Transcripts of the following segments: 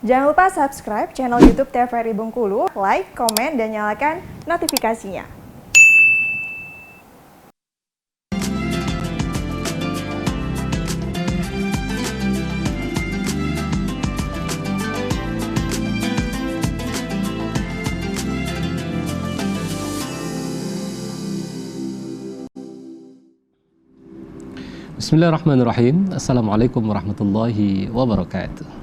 Jangan lupa subscribe channel YouTube TVRI Bengkulu, like, komen, dan nyalakan notifikasinya. Bismillahirrahmanirrahim. Assalamualaikum warahmatullahi wabarakatuh.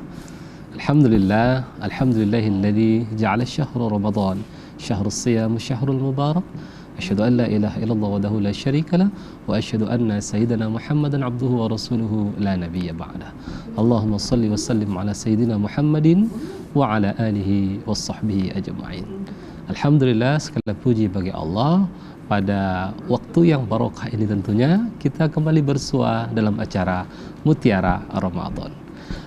Alhamdulillah, alhamdulillahilladzi ja'ala syahra Ramadan syahrus siyam syahrul mubarak. Asyhadu an la ilaha illallah wahdahu la syarika lah wa asyhadu anna sayyidina Muhammadan abduhu wa rasuluhu la nabiyya ba'dah. Allahumma shalli wa sallim ala sayyidina Muhammadin wa ala alihi wa sahbihi ajma'in. Alhamdulillah, segala puji bagi Allah. Pada waktu yang barokah ini tentunya kita kembali bersua dalam acara Mutiara Ramadan.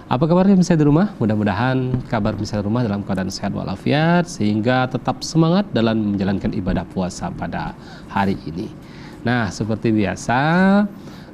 Apa kabarnya pemirsa di rumah? Mudah-mudahan kabar pemirsa di rumah dalam keadaan sehat walafiat sehingga tetap semangat dalam menjalankan ibadah puasa pada hari ini. Nah, seperti biasa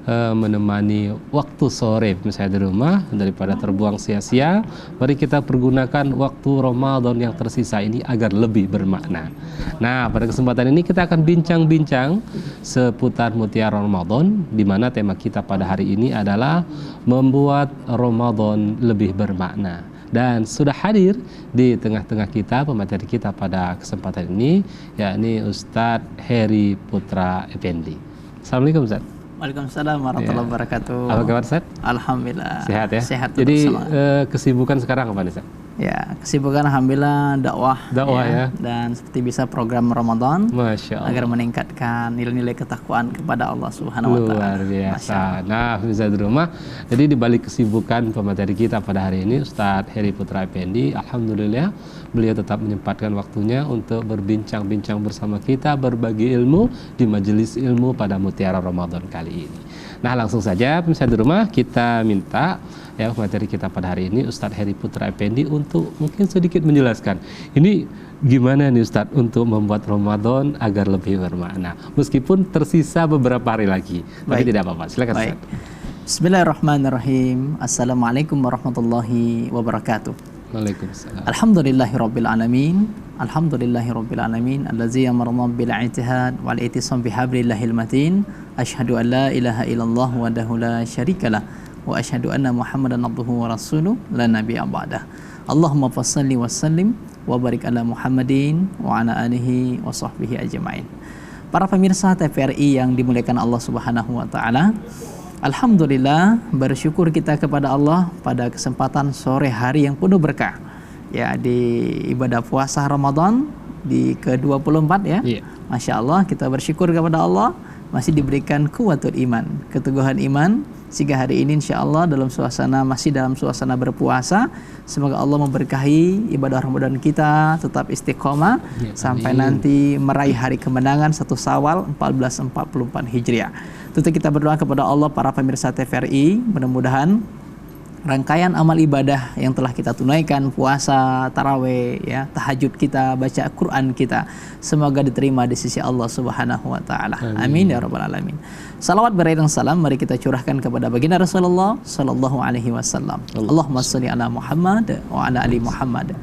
menemani waktu sore pemirsa di rumah daripada terbuang sia-sia, mari kita pergunakan waktu Ramadan yang tersisa ini agar lebih bermakna. Nah, pada kesempatan ini kita akan bincang-bincang seputar Mutiara Ramadan, di mana tema kita pada hari ini adalah membuat Ramadan lebih bermakna. Dan sudah hadir di tengah-tengah kita pemateri kita pada kesempatan ini, yakni Ustadz Heri Putra Effendi. Assalamualaikum Ustadz. Waalaikumsalam warahmatullahi wabarakatuh. Apa kabar Ustaz? Alhamdulillah. Sehat ya? Sehat. Jadi kesibukan sekarang apa nih Ustaz? Ya, kesibukan alhamdulillah dakwah ya. Dan seperti bisa program Ramadan. Masya Allah. Agar meningkatkan nilai-nilai ketakwaan kepada Allah Subhanahu wa taala. Luar biasa. Nah, bisa di rumah. Jadi di balik kesibukan pemateri kita pada hari ini Ustadz Heri Putra Effendi, alhamdulillah beliau tetap menyempatkan waktunya untuk berbincang-bincang bersama kita, berbagi ilmu di majelis ilmu pada Mutiara Ramadan kali ini. Nah, langsung saja pemirsa di rumah kita minta ya materi kita pada hari ini Ustadz Heri Putra Effendi untuk mungkin sedikit menjelaskan ini gimana nih Ustadz untuk membuat Ramadan agar lebih bermakna meskipun tersisa beberapa hari lagi. Tapi tidak apa-apa, silakan Ustadz. Bismillahirrahmanirrahim. Assalamualaikum warahmatullahi wabarakatuh. Waalaikumsalam. Alhamdulillahirabbil alamin. Alhamdulillahirabbil alamin allazi amarna bil i'tihad wal i'tisam bihablillahil matin. Asyhadu an la ilaha illallah wahdahu la syarikalah wa asyhadu anna Muhammadan abduhu wa rasuluh la nabiyya ba'dah. Allahumma fassalli wa sallim wa barik ala Muhammadin wa ala alihi wa sahbihi ajma'in. Para pemirsa TVRI yang dimuliakan Allah Subhanahu wa taala, alhamdulillah bersyukur kita kepada Allah pada kesempatan sore hari yang penuh berkah. Ya, di ibadah puasa Ramadan di ke-24 ya. Yeah. Masya Allah, kita bersyukur kepada Allah masih diberikan kuwatul iman, keteguhan iman, sehingga hari ini insya Allah masih dalam suasana berpuasa. Semoga Allah memberkahi ibadah Ramadan kita, tetap istiqomah sampai nanti meraih hari kemenangan 1 Syawal 1444 Hijriah. Tentu kita berdoa kepada Allah para pemirsa TVRI, mudah-mudahan rangkaian amal ibadah yang telah kita tunaikan, puasa, tarawih, ya, tahajud kita, baca Quran kita, semoga diterima di sisi Allah Subhanahu wa taala. Amin ya rabbal alamin. Salawat beriring salam mari kita curahkan kepada baginda Rasulullah sallallahu alaihi wasallam. Allahumma shalli ala Muhammad wa ala ali Muhammad.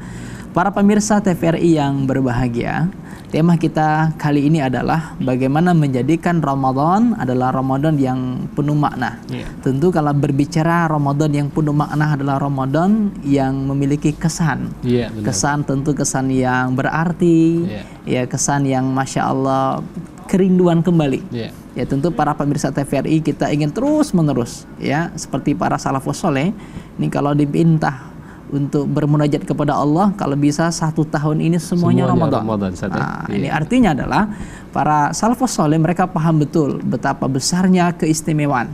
Para pemirsa TVRI yang berbahagia, tema kita kali ini adalah bagaimana menjadikan Ramadan adalah Ramadan yang penuh makna. Tentu kalau berbicara Ramadan yang penuh makna adalah Ramadan yang memiliki kesan. Kesan tentu kesan yang berarti, ya kesan yang Masya Allah kerinduan kembali. Ya tentu para pemirsa TVRI kita ingin terus menerus ya seperti para salafus soleh. Ini kalau diminta untuk bermunajat kepada Allah, kalau bisa 1 tahun ini semuanya Ramadan. Ini artinya adalah para salafus soleh mereka paham betul betapa besarnya keistimewaan,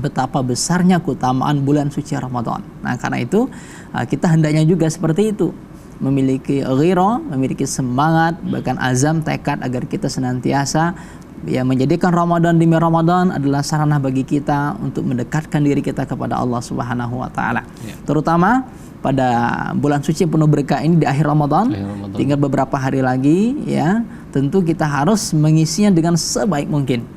betapa besarnya keutamaan bulan suci Ramadan. Nah, karena itu kita hendaknya juga seperti itu, memiliki ghirah, memiliki semangat, bahkan azam, tekad agar kita senantiasa ya menjadikan Ramadan demi Ramadan adalah sarana bagi kita untuk mendekatkan diri kita kepada Allah Subhanahu wa taala. Terutama pada bulan suci penuh berkah ini di akhir Ramadan, tinggal beberapa hari lagi ya, tentu kita harus mengisinya dengan sebaik mungkin.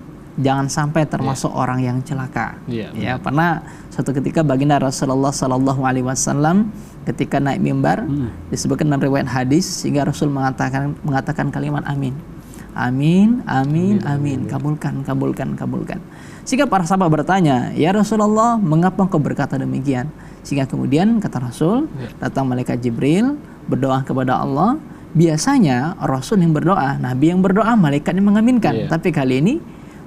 jangan sampai termasuk orang yang celaka. Iya, Ya, karena suatu ketika baginda Rasulullah Sallallahu Alaihi Wasallam ketika naik mimbar disebutkan dalam riwayat hadis sehingga Rasul mengatakan kalimat amin. Amin, amin, amin. Kabulkan, kabulkan, kabulkan. Sehingga para sahabat bertanya, ya Rasulullah, mengapa engkau berkata demikian? Sehingga kemudian kata Rasul, datang malaikat Jibril berdoa kepada Allah. Biasanya Rasul yang berdoa, Nabi yang berdoa, malaikat yang mengaminkan. Tapi kali ini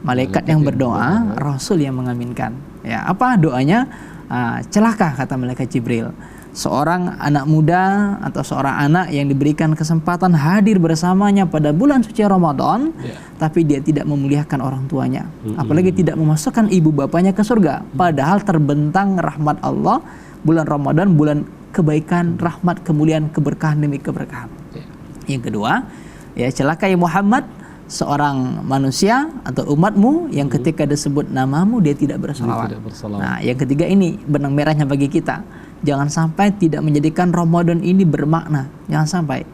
malaikat yang berdoa, Rasul yang mengaminkan. Ya, apa doanya? Celaka kata malaikat Jibril. Seorang anak muda atau seorang anak yang diberikan kesempatan hadir bersamanya pada bulan suci Ramadan, tapi dia tidak memuliakan orang tuanya, apalagi tidak memasukkan ibu bapaknya ke surga, padahal terbentang rahmat Allah. Bulan Ramadan bulan kebaikan, rahmat, kemuliaan, keberkahan demi keberkahan. Yang kedua, ya celaka ya Muhammad, seorang manusia atau umatmu yang ketika disebut namamu dia tidak bersalawat. Nah, yang ketiga ini benang merahnya bagi kita. Jangan sampai tidak menjadikan Ramadan ini bermakna. Jangan sampai.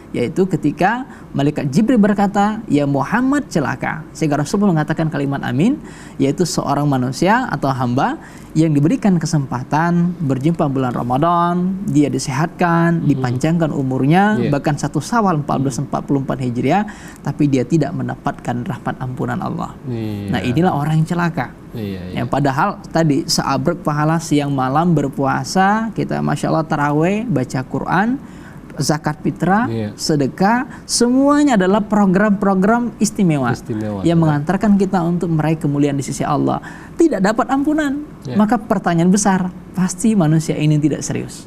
Yaitu ketika malaikat Jibril berkata, ya Muhammad celaka. Sehingga Rasul mengatakan kalimat amin, yaitu seorang manusia atau hamba yang diberikan kesempatan berjumpa bulan Ramadan, dia disehatkan, dipanjangkan umurnya, bahkan 1 Syawal 1444 Hijriah, tapi dia tidak mendapatkan rahmat ampunan Allah. Nah, inilah orang yang celaka. Yang padahal tadi seabrek pahala siang malam berpuasa, kita Masya Allah taraweh, baca Quran, zakat fitrah, sedekah, semuanya adalah program-program istimewa yang mengantarkan kita untuk meraih kemuliaan di sisi Allah. Tidak dapat ampunan, maka pertanyaan besar, pasti manusia ini tidak serius,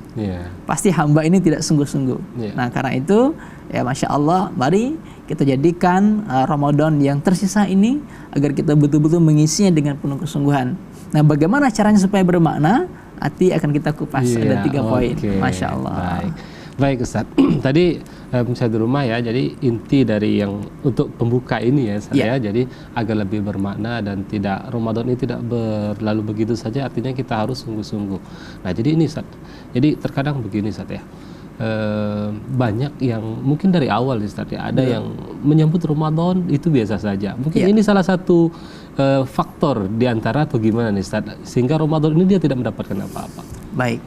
pasti hamba ini tidak sungguh-sungguh. Nah, karena itu ya Masya Allah, mari kita jadikan Ramadan yang tersisa ini agar kita betul-betul mengisinya dengan penuh kesungguhan. Nah, bagaimana caranya supaya bermakna? Nanti akan kita kupas, ada 3 poin. Masya Allah. Baik Ustaz, tadi saya di rumah ya, jadi inti dari yang untuk pembuka ini ya saya, jadi agar lebih bermakna dan tidak Ramadan ini tidak berlalu begitu saja, artinya kita harus sungguh-sungguh. Nah, jadi ini Ustaz, jadi terkadang begini Ustaz ya, banyak yang mungkin dari awal Ustaz ya, ada yang menyambut Ramadan itu biasa saja. Mungkin ini salah satu faktor diantara atau gimana nih Ustaz, sehingga Ramadan ini dia tidak mendapatkan apa-apa. Baik.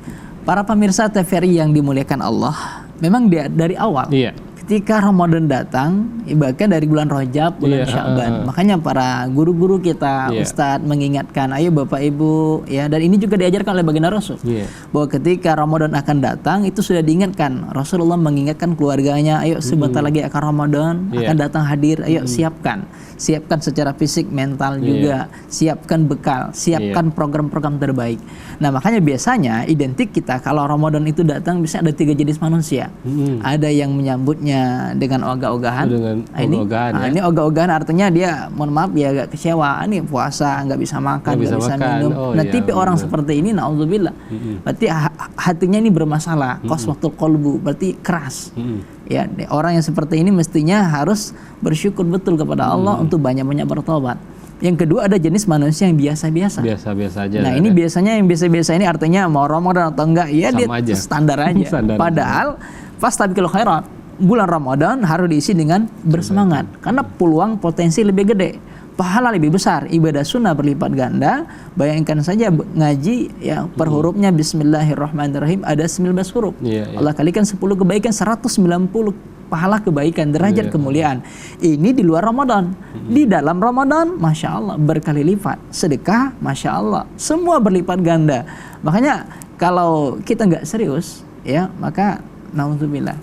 Para pemirsa TVRI yang dimuliakan Allah, memang dia dari awal ketika Ramadan datang, bahkan dari bulan Rajab, bulan Sya'ban, makanya para guru-guru kita, Ustadz mengingatkan, ayo Bapak Ibu, ya, dan ini juga diajarkan oleh baginda Rasul, bahwa ketika Ramadan akan datang, itu sudah diingatkan. Rasulullah mengingatkan keluarganya, ayo sebentar lagi akan Ramadan, akan datang hadir, ayo siapkan secara fisik, mental juga, siapkan bekal, siapkan program-program terbaik. Nah, makanya biasanya identik kita kalau Ramadan itu datang bisa ada 3 jenis manusia. Ada yang menyambutnya dengan ogah-ogahan. Ini ogah-ogahan artinya dia, mohon maaf ya, agak kecewa. Ini puasa nggak bisa makan, nggak bisa minum. Tipe orang seperti ini, naudzubillah, berarti hatinya ini bermasalah. Qaswatul qalbu, berarti keras. Ya, orang yang seperti ini mestinya harus bersyukur betul kepada Allah untuk banyak-banyak bertobat. Yang kedua, ada jenis manusia yang biasa-biasa. Biasa-biasa aja. Nah, ini biasanya yang biasa-biasa ini artinya mau Ramadan atau enggak, ya dia standar aja. Padahal fastabiqul khairat, bulan Ramadan harus diisi dengan bersemangat, karena peluang potensi lebih gede, pahala lebih besar, ibadah sunnah berlipat ganda. Bayangkan saja ngaji yang per hurufnya Bismillahirrahmanirrahim ada 19 huruf. Allah kalikan 10 kebaikan, 190 pahala kebaikan, derajat kemuliaan. Ini di luar Ramadan. Di dalam Ramadan, Masya Allah, berkali lipat. Sedekah, Masya Allah, semua berlipat ganda. Makanya kalau kita nggak serius, ya, maka naudzubillah.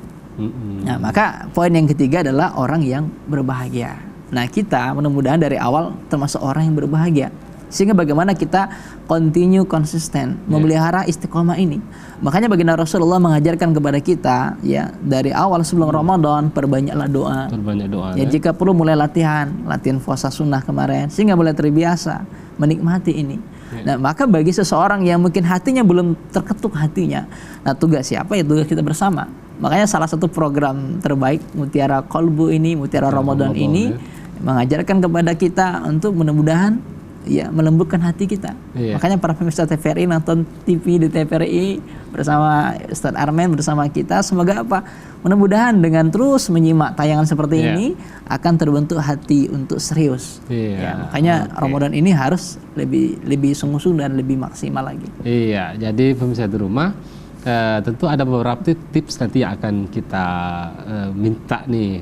Nah, maka poin yang ketiga adalah orang yang berbahagia. Nah, kita mudah-mudahan dari awal termasuk orang yang berbahagia. Sehingga bagaimana kita continue konsisten memelihara istiqomah ini. Makanya baginda Rasulullah mengajarkan kepada kita, ya, dari awal sebelum Ramadan perbanyaklah doa. Ya, jika perlu mulai latihan puasa sunnah kemarin, sehingga mulai terbiasa menikmati ini. Nah, maka bagi seseorang yang mungkin hatinya belum terketuk hatinya, nah tugas siapa? Ya tugas kita bersama. Makanya salah satu program terbaik Mutiara Qalbu ini, Mutiara Ramadan ini mengajarkan kepada kita untuk mudah-mudahan ya melembutkan hati kita. Iya. Makanya para pemirsa TVRI nonton TV di TVRI bersama Ustadz Armen bersama kita, semoga apa? Mudah-mudahan dengan terus menyimak tayangan seperti Iya. ini akan terbentuk hati untuk serius. Iya. Ya, makanya Oke. Ramadan ini harus lebih sungguh-sungguh dan lebih maksimal lagi. Iya, jadi pemirsa di rumah tentu ada beberapa tips nanti yang akan kita minta nih,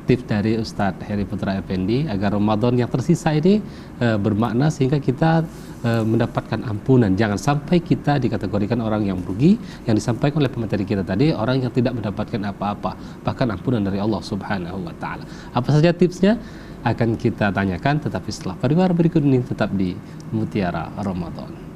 tips dari Ustadz Heri Putra Effendi agar Ramadan yang tersisa ini bermakna sehingga kita mendapatkan ampunan. Jangan sampai kita dikategorikan orang yang merugi, yang disampaikan oleh pemateri kita tadi, orang yang tidak mendapatkan apa-apa, bahkan ampunan dari Allah Subhanahu wa taala. Apa saja tipsnya akan kita tanyakan, tetapi setelah pariwara berikut ini tetap di Mutiara Ramadan.